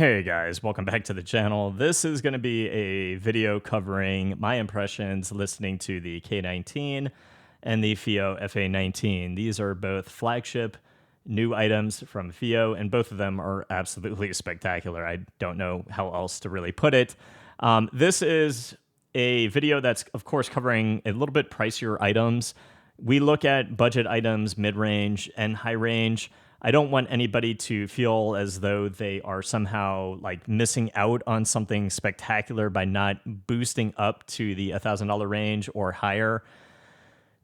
Hey guys, welcome back to the channel. This is going to be a video covering my impressions listening to the K19 and the Fiio FA19. These are both flagship new items from Fiio, and both of them are absolutely spectacular. I don't know how else to really put it. This is a video that's, of course, covering a little bit pricier items. We look at budget items, mid-range, and high-range. I don't want anybody to feel as though they are somehow like missing out on something spectacular by not boosting up to the $1,000 range or higher.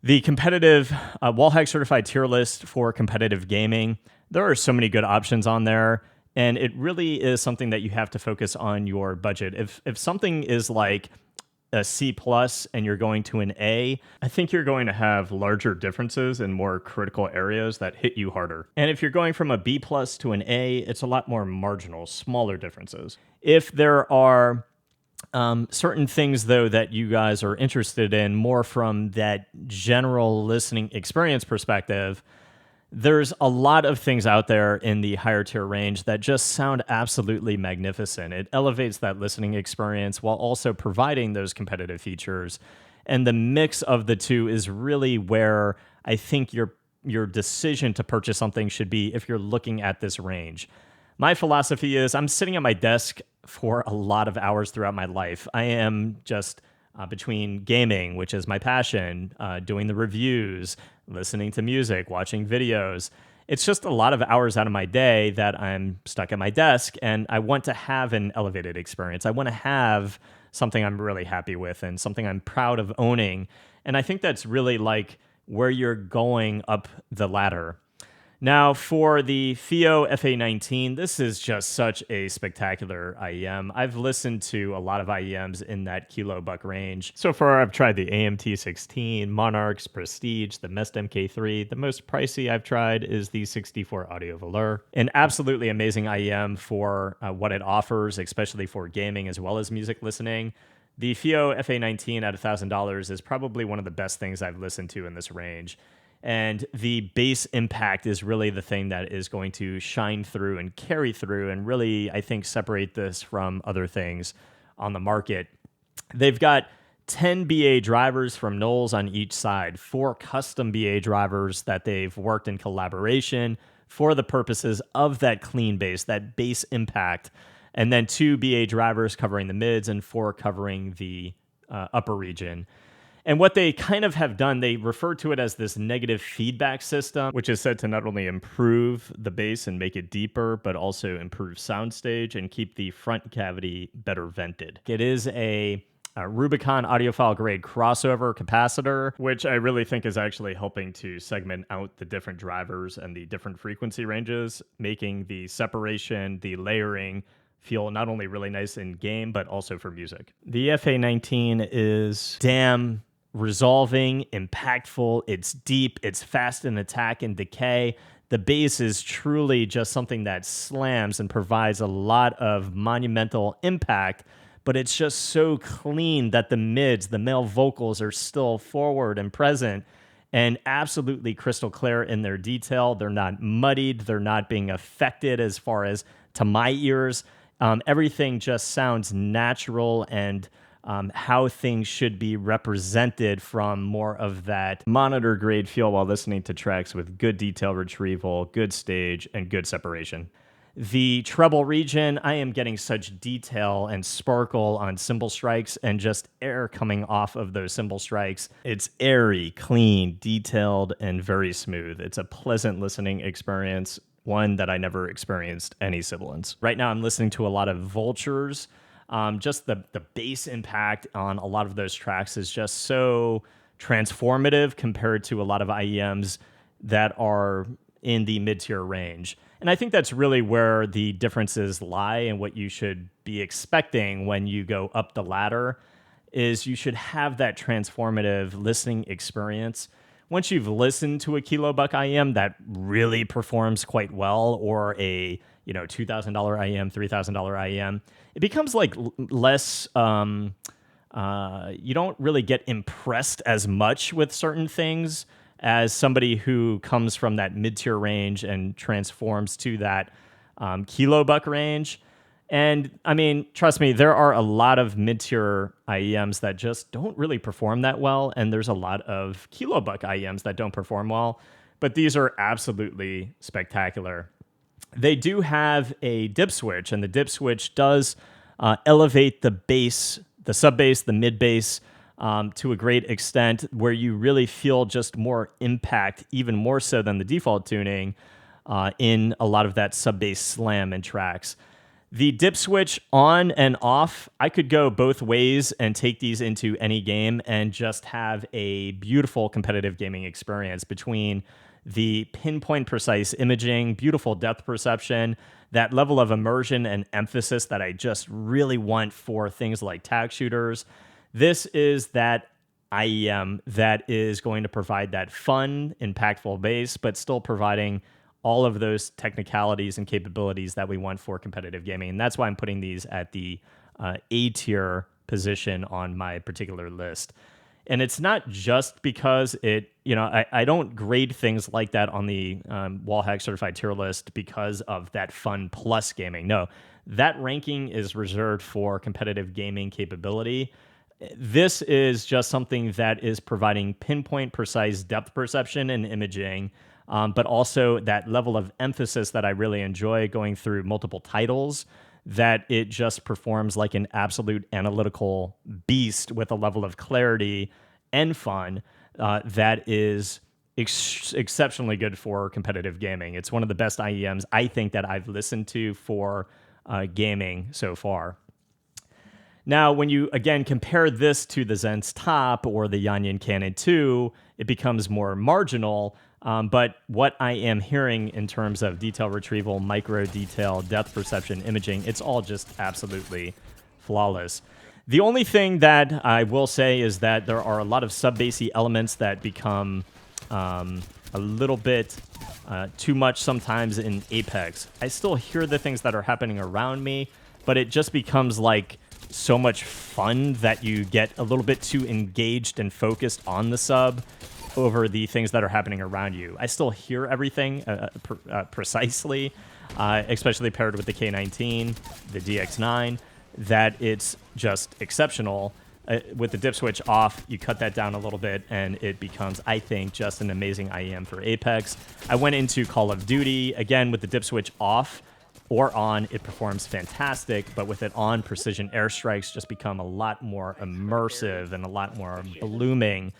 The competitive Wallhack certified tier list for competitive gaming, there are so many good options on there, and it really is something that you have to focus on your budget. If something is like a C+ and you're going to an A, I think you're going to have larger differences in more critical areas that hit you harder. And if you're going from a B+ to an A, it's a lot more marginal, smaller differences. If there are certain things, though, that you guys are interested in more from that general listening experience perspective, there's a lot of things out there in the higher tier range that just sound absolutely magnificent. It elevates that listening experience while also providing those competitive features. And the mix of the two is really where I think your decision to purchase something should be if you're looking at this range. My philosophy is I'm sitting at my desk for a lot of hours throughout my life. I am just between gaming, which is my passion, doing the reviews, listening to music, watching videos. It's just a lot of hours out of my day that I'm stuck at my desk, and I want to have an elevated experience. I want to have something I'm really happy with and something I'm proud of owning. And I think that's really like where you're going up the ladder. Now, for the Fiio FA19, this is just such a spectacular IEM. I've listened to a lot of IEMs in that kilo-buck range. So far, I've tried the AMT16, Monarchs, Prestige, the Mest MK3. The most pricey I've tried is the 64 Audio Velour. An absolutely amazing IEM for what it offers, especially for gaming as well as music listening. The Fiio FA19 at $1,000 is probably one of the best things I've listened to in this range. And the bass impact is really the thing that is going to shine through and carry through and really, I think, separate this from other things on the market. They've got 10 BA drivers from Knowles on each side, 4 custom BA drivers that they've worked in collaboration for the purposes of that clean bass, that bass impact, and then 2 BA drivers covering the mids and 4 covering the upper region. And what they kind of have done, they refer to it as this negative feedback system, which is said to not only improve the bass and make it deeper, but also improve soundstage and keep the front cavity better vented. It is a Rubicon audiophile grade crossover capacitor, which I really think is actually helping to segment out the different drivers and the different frequency ranges, making the separation, the layering, feel not only really nice in game, but also for music. The FA19 is damn resolving, impactful, it's deep, it's fast in attack and decay. The bass is truly just something that slams and provides a lot of monumental impact, but it's just so clean that the mids, the male vocals are still forward and present and absolutely crystal clear in their detail. They're not muddied, they're not being affected as far as to my ears. Everything just sounds natural and how things should be represented from more of that monitor grade feel while listening to tracks with good detail retrieval, good stage, and good separation. The treble region, I am getting such detail and sparkle on cymbal strikes and just air coming off of those cymbal strikes. It's airy, clean, detailed, and very smooth. It's a pleasant listening experience, one that I never experienced any sibilance. Right now I'm listening to a lot of Vultures. Just the bass impact on a lot of those tracks is just so transformative compared to a lot of IEMs that are in the mid-tier range. And I think that's really where the differences lie and what you should be expecting when you go up the ladder is you should have that transformative listening experience. Once you've listened to a kilo-buck IEM that really performs quite well, or a $2,000 IEM, $3,000 IEM, it becomes like less. You don't really get impressed as much with certain things as somebody who comes from that mid-tier range and transforms to that kilo-buck range. And I mean, trust me, there are a lot of mid-tier IEMs that just don't really perform that well. And there's a lot of kilobuck IEMs that don't perform well. But these are absolutely spectacular. They do have a dip switch, and the dip switch does elevate the bass, the sub bass, the mid bass to a great extent, where you really feel just more impact, even more so than the default tuning, in a lot of that sub bass slam in tracks. The dip switch on and off, I could go both ways and take these into any game and just have a beautiful competitive gaming experience between the pinpoint precise imaging, beautiful depth perception, that level of immersion and emphasis that I just really want for things like tag shooters. This is that IEM that is going to provide that fun, impactful bass, but still providing all of those technicalities and capabilities that we want for competitive gaming. And that's why I'm putting these at the A tier position on my particular list. And it's not just because I don't grade things like that on the Wallhack certified tier list because of that fun plus gaming. No, that ranking is reserved for competitive gaming capability. This is just something that is providing pinpoint precise depth perception and imaging, but also that level of emphasis that I really enjoy going through multiple titles, that it just performs like an absolute analytical beast with a level of clarity and fun that is exceptionally good for competitive gaming. It's one of the best IEMs I think that I've listened to for gaming so far. Now, when you, again, compare this to the Zen's Top or the Yanyan Canon 2, it becomes more marginal. But what I am hearing in terms of detail retrieval, micro detail, depth perception, imaging, it's all just absolutely flawless. The only thing that I will say is that there are a lot of sub-bassy elements that become a little bit too much sometimes in Apex. I still hear the things that are happening around me, but it just becomes like so much fun that you get a little bit too engaged and focused on the sub over the things that are happening around you. I still hear everything precisely, especially paired with the K19, the DX9, that it's just exceptional. With the dip switch off, you cut that down a little bit, and it becomes, I think, just an amazing IEM for Apex. I went into Call of Duty, again, with the dip switch off or on, it performs fantastic, but with it on, precision airstrikes just become a lot more immersive and a lot more blooming.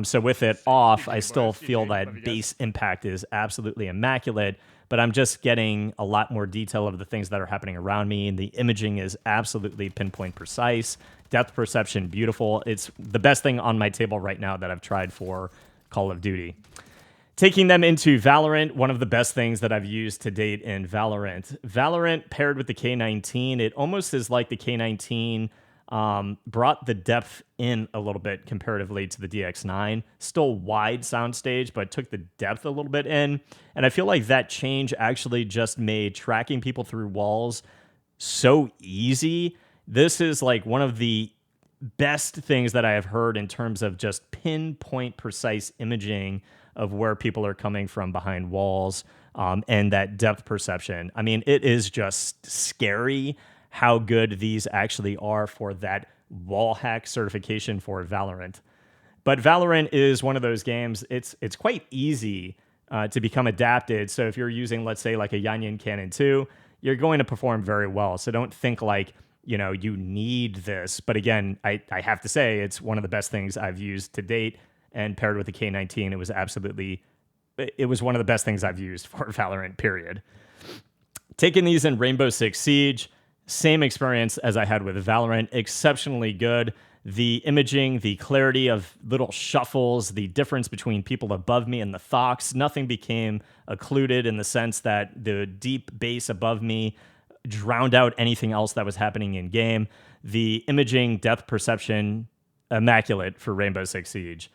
So with it off, I still feel that bass impact is absolutely immaculate, but I'm just getting a lot more detail of the things that are happening around me, and the imaging is absolutely pinpoint precise. Depth perception, beautiful. It's the best thing on my table right now that I've tried for Call of Duty. Taking them into Valorant, one of the best things that I've used to date in Valorant. Valorant paired with the K19, it almost is like the K19 brought the depth in a little bit comparatively to the DX9. Still wide soundstage, but took the depth a little bit in. And I feel like that change actually just made tracking people through walls so easy. This is like one of the best things that I have heard in terms of just pinpoint precise imaging of where people are coming from behind walls, and that depth perception. I mean, it is just scary how good these actually are for that Wallhack certification for Valorant. But Valorant is one of those games, it's quite easy to become adapted. So if you're using, let's say, like a Yanyan Canon 2, you're going to perform very well. So don't think like, you need this. But again, I have to say, it's one of the best things I've used to date. And paired with the K19, it was one of the best things I've used for Valorant, period. Taking these in Rainbow Six Siege, same experience as I had with Valorant, exceptionally good. The imaging, the clarity of little shuffles, the difference between people above me and the Thox, nothing became occluded in the sense that the deep bass above me drowned out anything else that was happening in game. The imaging, depth perception, immaculate for Rainbow Six Siege.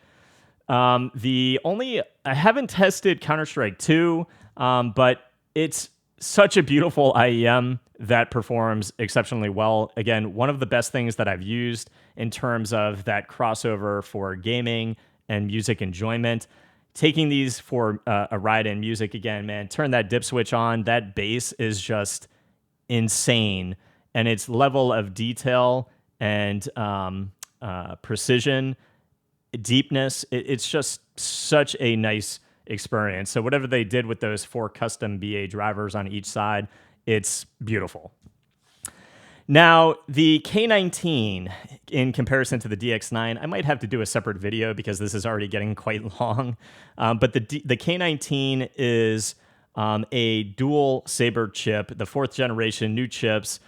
I haven't tested Counter-Strike 2, but it's such a beautiful IEM that performs exceptionally well. Again, one of the best things that I've used in terms of that crossover for gaming and music enjoyment. Taking these for a ride in music again, man, turn that dip switch on. That bass is just insane. and its level of detail and precision, deepness, it's just such a nice experience. So whatever they did with those 4 custom BA drivers on each side, it's beautiful. Now, the K19, in comparison to the DX9, I might have to do a separate video because this is already getting quite long. But the K19 is a dual Saber chip, the 4th generation new chips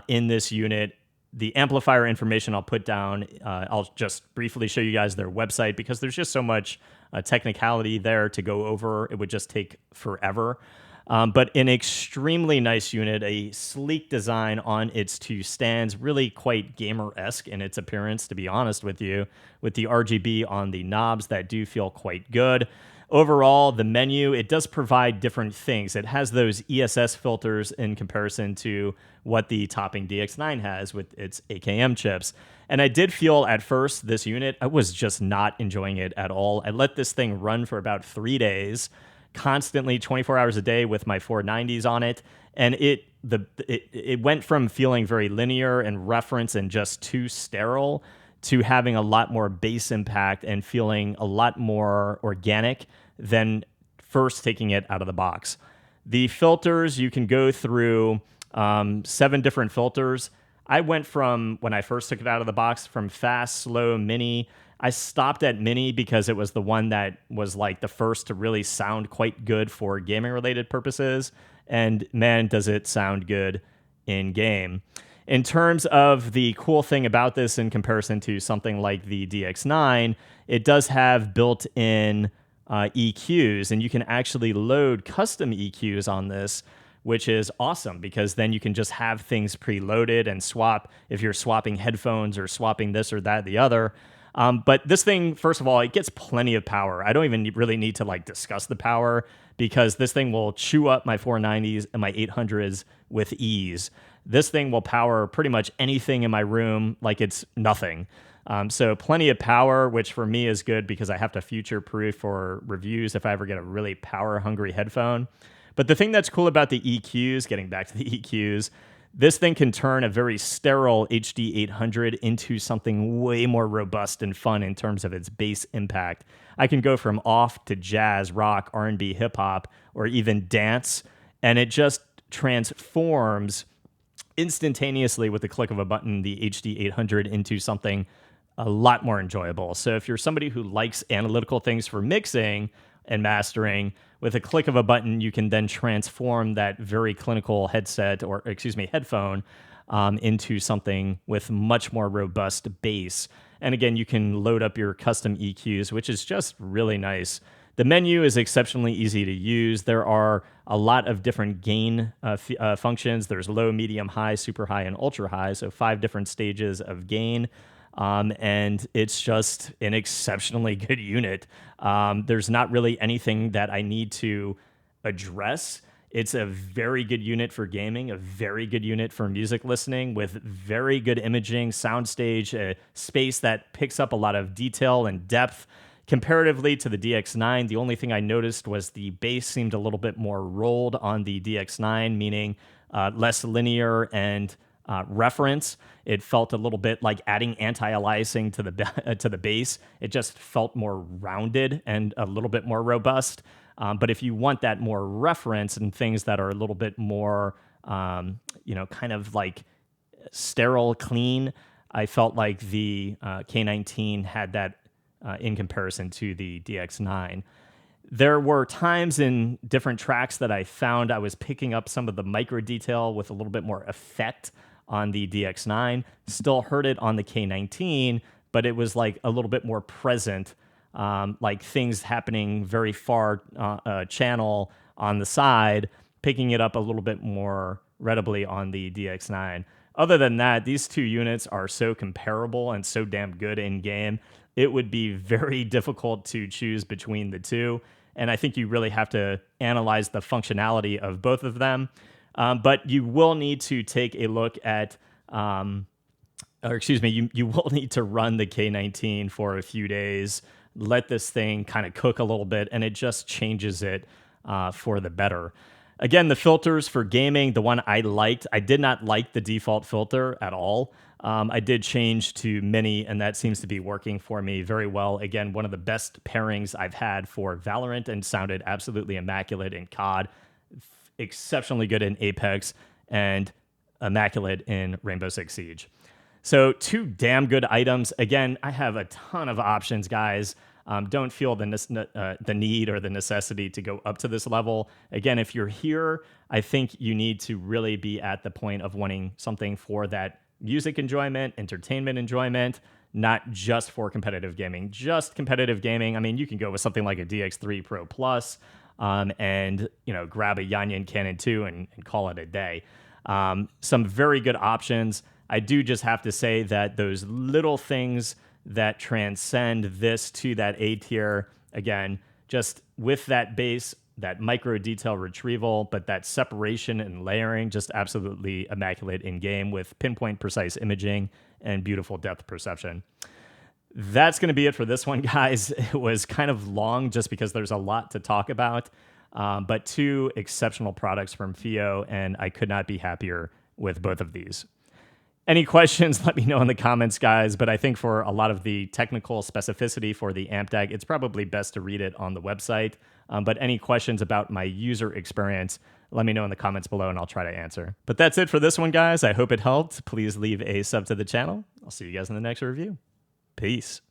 in this unit. The amplifier information I'll put down. I'll just briefly show you guys their website because there's just so much technicality there to go over. It would just take forever. But an extremely nice unit, a sleek design on its 2 stands, really quite gamer-esque in its appearance, to be honest with you, with the RGB on the knobs that do feel quite good. Overall, the menu, it does provide different things. It has those ESS filters in comparison to what the topping DX9 has with its AKM chips. And I did feel at first this unit, I was just not enjoying it at all. I let this thing run for about 3 days, constantly 24 hours a day with my 490s on it, and it went from feeling very linear and reference and just too sterile to having a lot more bass impact and feeling a lot more organic than first taking it out of the box. The filters, you can go through 7 different filters. I went from, when I first took it out of the box, from fast, slow, mini. I stopped at mini because it was the one that was like the first to really sound quite good for gaming related purposes. And man, does it sound good in game. In terms of the cool thing about this in comparison to something like the DX9, it does have built-in EQs, and you can actually load custom EQs on this, which is awesome because then you can just have things preloaded and swap if you're swapping headphones or swapping this or that, the other. But this thing, first of all, it gets plenty of power. I don't even really need to like discuss the power because this thing will chew up my 490s and my 800s with ease. This thing will power pretty much anything in my room like it's nothing. So plenty of power, which for me is good because I have to future-proof for reviews if I ever get a really power-hungry headphone. But the thing that's cool about the EQs, getting back to the EQs, this thing can turn a very sterile HD 800 into something way more robust and fun in terms of its bass impact. I can go from off to jazz, rock, R&B, hip-hop, or even dance, and it just transforms instantaneously with the click of a button the HD 800 into something a lot more enjoyable. So if you're somebody who likes analytical things for mixing and mastering, with a click of a button, you can then transform that very clinical headphone into something with much more robust bass. And again, you can load up your custom EQs, which is just really nice. The menu is exceptionally easy to use. There are a lot of different gain functions. There's low, medium, high, super high, and ultra high. So 5 different stages of gain. And it's just an exceptionally good unit. There's not really anything that I need to address. It's a very good unit for gaming, a very good unit for music listening with very good imaging, soundstage, a space that picks up a lot of detail and depth. Comparatively to the DX9, the only thing I noticed was the bass seemed a little bit more rolled on the DX9, meaning less linear and reference. It felt a little bit like adding anti-aliasing to the bass. It just felt more rounded and a little bit more robust. But if you want that more reference and things that are a little bit more, kind of like sterile, clean, I felt like the K19 had that in comparison to the DX9. There were times in different tracks that I found I was picking up some of the micro detail with a little bit more effect on the DX9. Still heard it on the K19, but it was like a little bit more present, like things happening very far channel on the side, picking it up a little bit more readily on the DX9. Other than that, these 2 units are so comparable and so damn good in game. It would be very difficult to choose between the 2. And I think you really have to analyze the functionality of both of them. But you will need to take a look at, you will need to run the K19 for a few days, let this thing kind of cook a little bit, and it just changes it for the better. Again, the filters for gaming, the one I liked, I did not like the default filter at all. I did change to mini, and that seems to be working for me very well. Again, one of the best pairings I've had for Valorant, and sounded absolutely immaculate in COD, exceptionally good in Apex, and immaculate in Rainbow Six Siege. So 2 damn good items. Again, I have a ton of options, guys. Don't feel the need or the necessity to go up to this level. Again, if you're here, I think you need to really be at the point of wanting something for that music enjoyment, entertainment enjoyment, not just for competitive gaming. Just competitive gaming, I mean, you can go with something like a DX3 Pro Plus, and grab a Yanyan Canon 2 and call it a day. Some very good options. I do just have to say that those little things that transcend this to that A tier, again, just with that base, that micro detail retrieval, but that separation and layering, just absolutely immaculate in game with pinpoint precise imaging and beautiful depth perception. That's going to be it for this one, guys. It was kind of long just because there's a lot to talk about, but 2 exceptional products from Fiio, and I could not be happier with both of these. Any questions, let me know in the comments, guys. But I think for a lot of the technical specificity for the amp DAG, it's probably best to read it on the website. But any questions about my user experience, let me know in the comments below and I'll try to answer. But that's it for this one, guys. I hope it helped. Please leave a sub to the channel. I'll see you guys in the next review. Peace.